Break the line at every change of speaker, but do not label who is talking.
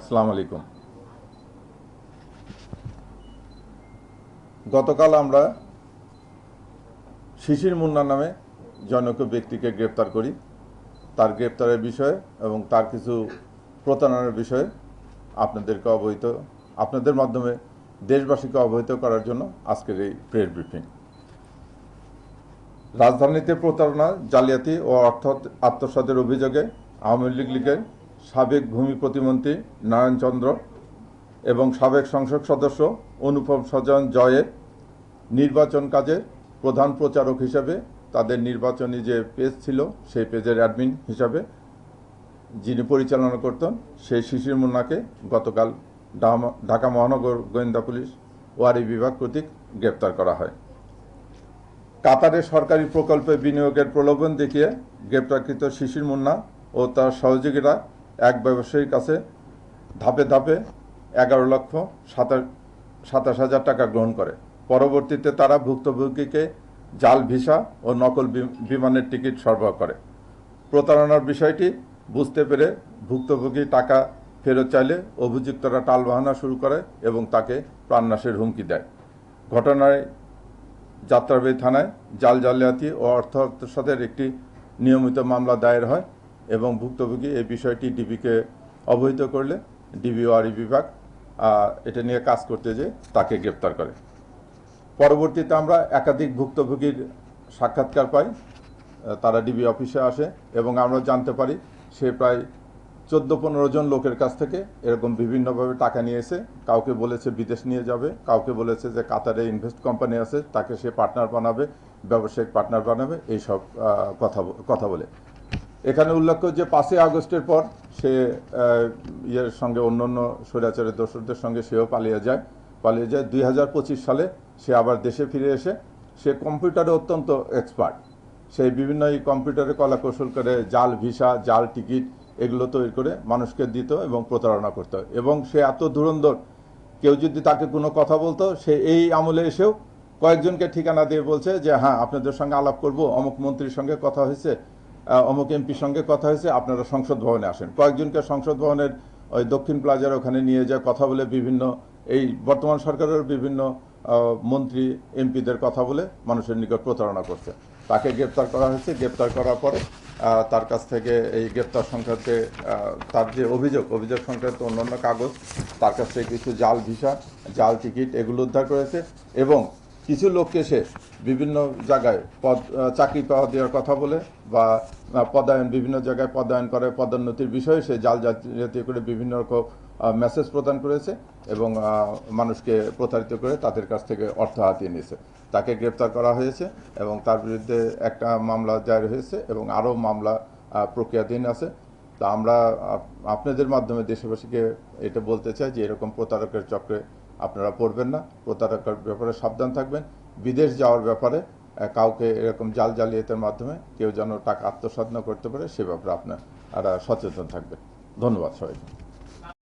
আসসালামু আলাইকুম। গতকাল আমরা শিশির মুন্না নামে জনৈক ব্যক্তিকে গ্রেপ্তার করি। তার গ্রেপ্তারের বিষয়ে এবং তার কিছু প্রতারণার বিষয়ে আপনাদের মাধ্যমে দেশবাসীকে অবহিত করার জন্য আজকের এই প্রেস ব্রিফিং। রাজধানীতে প্রতারণা, জালিয়াতি ও অর্থ আত্মসাতের অভিযোগে আওয়ামী লীগের সাবেক ভূমি প্রতিমন্ত্রী নারায়ণ চন্দ্র এবং সাবেক সংসদ সদস্য অনুপম সজয়ন জয়ের নির্বাচন কাজের প্রধান প্রচারক হিসাবে তাদের নির্বাচনী যে পেজ ছিল সেই পেজের অ্যাডমিন হিসাবে যিনি পরিচালনা করতেন সেই শিশির মুন্নাকে গতকাল ঢাকা মহানগর গোয়েন্দা পুলিশ ওয়ারি বিভাগ কর্তৃক গ্রেপ্তার করা হয়। কাতারে সরকারি প্রকল্পে বিনিয়োগের প্রলোভন দেখিয়ে গ্রেপ্তারকৃত শিশির মুন্না ও তার সহযোগীরা এক ব্যবসায়ীর কাছে ধাপে ধাপে 11,27,000 টাকা গ্রহণ করে। পরবর্তীতে তারা ভুক্তভোগীকে জাল ভিসা ও নকল বিমানের টিকিট সরবরাহ করে। প্রতারণার বিষয়টি বুঝতে পেরে ভুক্তভোগী টাকা ফেরত চাইলে অভিযুক্তরা টালবাহানা শুরু করে এবং তাকে প্রাণনাশের হুমকি দেয়। ঘটনায় যাত্রাবাড়ী থানায় জালিয়াতি ও অর্থ আত্মসাতের একটি নিয়মিত মামলা দায়ের হয় এবং ভুক্তভোগী এই বিষয়টি ডিবিকে অবহিত করলে ডিবি ওয়ারি বিভাগ এটা নিয়ে কাজ করতে যেয়ে তাকে গ্রেপ্তার করে। পরবর্তীতে আমরা একাধিক ভুক্তভোগীর সাক্ষাৎকার পাই, তারা ডিবি অফিসে আসে এবং আমরা জানতে পারি সে প্রায় 14-15 জন লোকের কাছ থেকে এরকম বিভিন্নভাবে টাকা নিয়েছে। কাউকে বলেছে বিদেশ নিয়ে যাবে, কাউকে বলেছে যে কাতারে ইনভেস্ট কোম্পানি আছে তাকে সে পার্টনার বানাবে, ব্যবসায়িক পার্টনার বানাবে, এইসব কথা বলে। এখানে উল্লেখ্য যে 5ই আগস্টের পর সে ইয়ের সঙ্গে অন্যান্য স্বৈরাচারের দোসরদের সঙ্গে সেও পালিয়ে যায়। 2025 সালে সে আবার দেশে ফিরে এসে সে কম্পিউটারে অত্যন্ত এক্সপার্ট। সেই বিভিন্ন এই কম্পিউটারে কলাকৌশল করে জাল ভিসা, জাল টিকিট এগুলো তৈরি করে মানুষকে দিত এবং প্রতারণা করত। এবং সে এত ধুরন্ধর, কেউ যদি তাকে কোনো কথা বলতো সে এই আমলে এসেও কয়েকজনকে ঠিকানা দিয়ে বলছে যে হ্যাঁ আপনাদের সঙ্গে আলাপ করব, অমুক মন্ত্রীর সঙ্গে কথা হয়েছে, অমুক এমপির সঙ্গে কথা হয়েছে, আপনারা সংসদ ভবনে আসেন। কয়েকজনকে সংসদ ভবনের ওই দক্ষিণ প্লাজার ওখানে নিয়ে যায় কথা বলে বিভিন্ন এই বর্তমান সরকারের বিভিন্ন মন্ত্রী এমপিদের কথা বলে মানুষের নিকট প্রতারণা করছে। তাকে গ্রেপ্তার করা হয়েছে। গ্রেপ্তার করার পরে তার কাছ থেকে এই গ্রেপ্তার সংক্রান্তে তার যে অভিযোগ সংক্রান্ত অন্যান্য কাগজ, তার কাছ থেকে কিছু জাল ভিসা, জাল টিকিট এগুলো উদ্ধার করেছে এবং কিছু লোককে সে বিভিন্ন জায়গায় চাকরি পাওয়া দেওয়ার কথা বলে বা বিভিন্ন জায়গায় পদায়ন করে, পদোন্নতির বিষয়ে সে জাতীয় করে বিভিন্ন রকম মেসেজ প্রদান করেছে এবং মানুষকে প্রতারিত করে তাদের কাছ থেকে অর্থ হাতিয়ে নিয়েছে। তাকে গ্রেপ্তার করা হয়েছে এবং তার বিরুদ্ধে একটা মামলা দায়ের হয়েছে এবং আরও মামলা প্রক্রিয়াধীন আছে। তা আমরা আপনাদের মাধ্যমে দেশবাসীকে এটা বলতে চাই যে এরকম প্রতারকের চক্রে আপনারা পড়বেন না, প্রতারকের ব্যাপারে সাবধান থাকবেন। বিদেশ যাওয়ার ব্যাপারে কাউকে এরকম জালিয়াতির মাধ্যমে কেউ যেন টাকা আত্মসাৎ না করতে পারে সে ব্যাপারে আপনারা সচেতন থাকবেন। ধন্যবাদ সবাইকে।